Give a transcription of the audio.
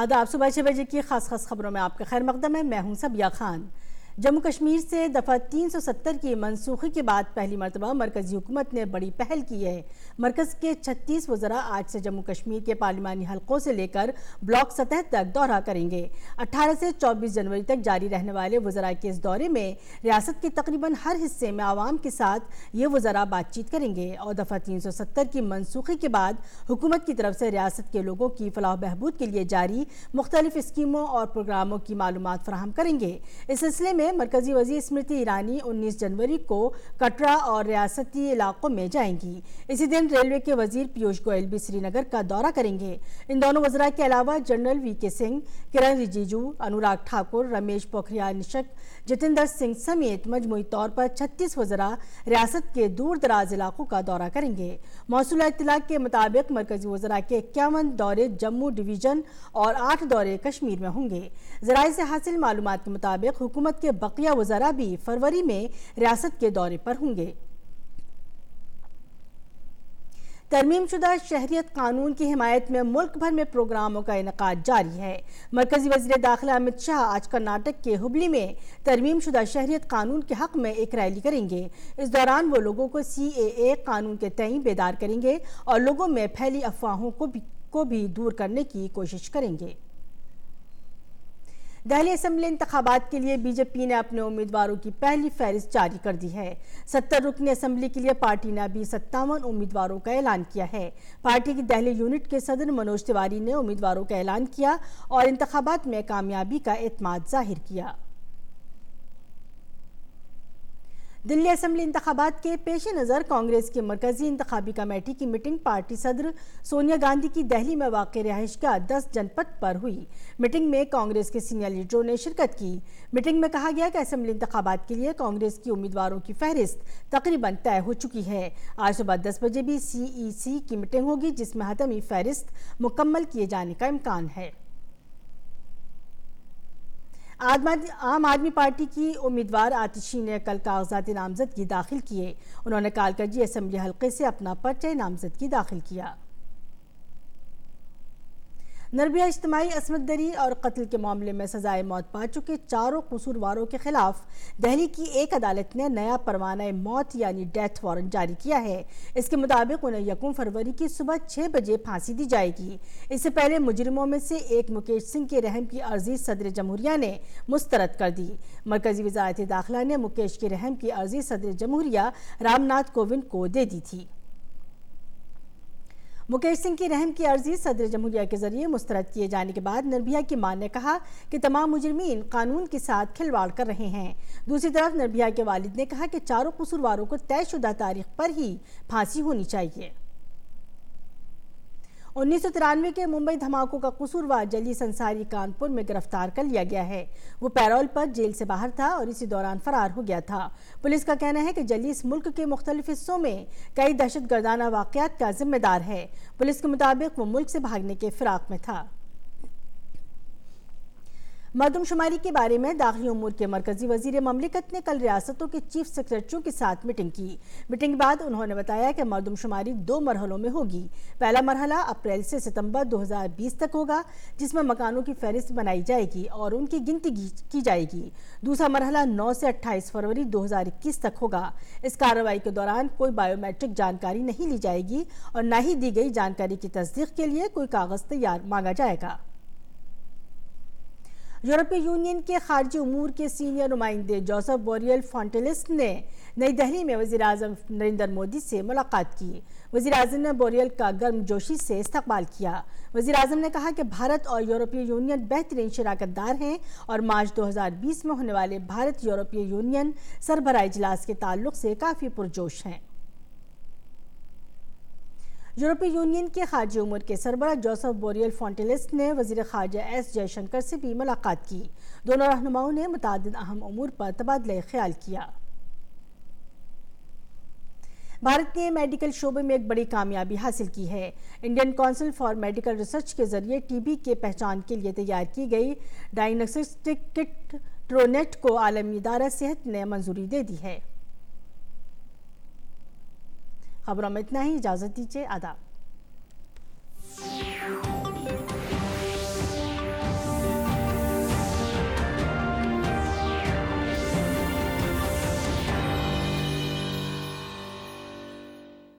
आदाब। सुबह 6 बजे की खास खबरों में आपका खैर मकदम है। मैं हूं सबिया खान। जम्मू कश्मीर से दफ़ा 370 की मनसूखी के बाद पहली मरतबा मरकज़ी हुकूमत ने बड़ी पहल की है। मरकज़ के 36 वज़रा आज से जम्मू कश्मीर के पार्लिमानी हलकों से लेकर ब्लॉक सतह तक दौरा करेंगे। 18 से 24 जनवरी तक जारी रहने वाले वज़रा के इस दौरे में रियासत के तकरीबन हर हिस्से में आवाम के साथ ये वज़रा बातचीत करेंगे और दफ़ा 370 की मनसूखी के बाद हुकूमत की तरफ से रियासत के लोगों की फलाह बहबूद के लिए जारी मुख्तलिफ स्कीमों और प्रोग्रामों की मालूमात फराहम करेंगे। इस सिलसिले में मरकजी वज़ीर स्मृति ईरानी 19 जनवरी को कटरा और रियासती इलाकों में जाएंगी। इसी दिन रेलवे के वज़ीर पीयूष गोयल भी श्रीनगर का दौरा करेंगे। इन दोनों वज़रा के अलावा जनरल वीके सिंह, किरण रिजिजू, अनुराग ठाकुर, रमेश पोखरियाल निशंक, जितेंद्र सिंह समेत मजमूई तौर पर 36 वज़रा रियासत के दूर दराज इलाकों का दौरा करेंगे। मौसूला इत्तलाक के मुताबिक मरकजी वज़रा के 51 दौरे जम्मू डिवीज़न और 8 दौरे कश्मीर में होंगे। ज़राए से हासिल मालूमात के मुताबिक हुकूमत के बकिया वज़रा भी फरवरी में रियासत के दौरे पर होंगे। तरमीम शुदा शहरियत कानून की हिमायत में मुल्क भर में प्रोग्रामों का इनेकाद जारी है। मरकजी वज़ीर दाखिला अमित शाह आज कर्नाटक के हुबली में तरमीम शुदा शहरियत कानून के हक में एक रैली करेंगे। इस दौरान वो लोगों को CAA कानून के तई बेदार करेंगे और लोगों में फैली अफवाहों को भी दूर करने की कोशिश करेंगे। दिल्ली असेंबली इंतखाबात के लिए बीजेपी ने अपने उम्मीदवारों की पहली फहरिस्त जारी कर दी है। 70 रुकनी असेंबली के लिए पार्टी ने अभी 57 उम्मीदवारों का ऐलान किया है। पार्टी की दिल्ली यूनिट के सदर मनोज तिवारी ने उम्मीदवारों का ऐलान किया और इंतखाबात में कामयाबी का एतमाद जाहिर किया। दिल्ली असेंबली इंतखाबात के पेश नज़र कांग्रेस की मरकजी इंतखाबी कमेटी की मीटिंग पार्टी सदर सोनिया गांधी की दिल्ली में वाक़ रिहाइशगाह 10 जनपथ पर हुई। मीटिंग में कांग्रेस के सीनियर लीडरों ने शिरकत की। मीटिंग में कहा गया कि असेंबली इंतखाबात के लिए कांग्रेस की उम्मीदवारों की फहरिस्त तकरीबन तय हो चुकी है। आज सुबह 10 बजे भी CEC की मीटिंग होगी जिसमें हतमी फहरिस्त मुकम्मल किए जाने का इम्कान है। आम आदमी पार्टी की उम्मीदवार आतिशी ने कल कागजात नामजदगी दाखिल किए। उन्होंने कालकजी असेंबली हल्के से अपना पर्चा नामजदगी दाखिल किया। नरबिया इज्तिमाई असमत दरी और कत्ल के मामले में सजाए मौत पा चुके 4 कसूरवारों के खिलाफ दिल्ली की एक अदालत ने नया परवाना मौत यानी डेथ वारंट जारी किया है। इसके मुताबिक उन्हें 1 फरवरी की सुबह 6 बजे फांसी दी जाएगी। इससे पहले मुजरिमों में से एक मुकेश सिंह के रहम की अर्जी सदर जमहूरिया ने मुस्तरद कर दी। मरकजी वज़ारत दाखिला ने मुकेश के रहम की अर्जी सदर जमहूरिया रामनाथ कोविंद को दे दी थी। मुकेश सिंह की रहम की अर्जी सदर जमहूरिया के जरिए मुस्तरद किए जाने के बाद नरबिया की मां ने कहा कि तमाम मुजरिमीन कानून के साथ खिलवाड़ कर रहे हैं। दूसरी तरफ नरबिया के वालिद ने कहा कि 4 कसूरवारों को तयशुदा तारीख पर ही फांसी होनी चाहिए। 1993 के मुंबई धमाकों का कसूरवार जलीस अंसारी कानपुर में गिरफ्तार कर लिया गया है। वो पैरोल पर जेल से बाहर था और इसी दौरान फरार हो गया था। पुलिस का कहना है कि जलीस मुल्क के मुख्तलिफ हिस्सों में कई दहशतगर्दाना वाक़यात का जिम्मेदार है। पुलिस के मुताबिक वो मुल्क से भागने के फिराक में था। मरदमशुमारी के बारे में दाखिली उमूर के मरकजी वजीर ममलिकत ने कल रियासतों के चीफ सेक्रेटरियों के साथ मीटिंग की। मीटिंग के बाद उन्होंने बताया कि मरदमशुमारी 2 मरहलों में होगी। पहला मरहला अप्रैल से सितंबर 2020 तक होगा, जिसमें मकानों की फहरिस्त बनाई जाएगी और उनकी गिनती की जाएगी। दूसरा मरहला 9 से 28 फरवरी 2021 तक होगा। इस कार्रवाई के दौरान कोई बायोमेट्रिक जानकारी नहीं ली जाएगी और न ही दी गई जानकारी की तस्दीक के लिए कोई कागज तैयार मांगा जाएगा। यूरोपीय यूनियन के खारजी उमूर के सीनियर नुमाइंदे जोसेफ बोरियल फॉन्टेलिस ने नई दिल्ली में वज़ीर आज़म नरेंद्र मोदी से मुलाकात की। वज़ीर आज़म ने बोरियल का गर्मजोशी से इस्तकबाल किया। वज़ीर आज़म ने कहा कि भारत और यूरोपीय यूनियन बेहतरीन शराकतदार हैं और मार्च 2020 में होने वाले भारत यूरोपीय यूनियन सरबराह इजलास के ताल्लुक से काफ़ी पुरजोश हैं। यूरोपीय यूनियन के खारजी उमूर के सरबराह जोसेफ बोरियल फॉन्टेलिस ने वज़ीर ख़ारजा S जयशंकर से भी मुलाकात की। दोनों रहनुमाओं ने मुतादिद अहम उमूर पर तबादला ख्याल किया। भारत ने मेडिकल शोबे में एक बड़ी कामयाबी हासिल की है। Indian council for medical research के जरिए TB के पहचान के लिए तैयार की गई डायग्नोस्टिक किट ट्रोनेट को आलमी इदारा सेहत ने मंजूरी दे दी है। खबरों में इतना ही, इजाजत दीजिए, आदाब।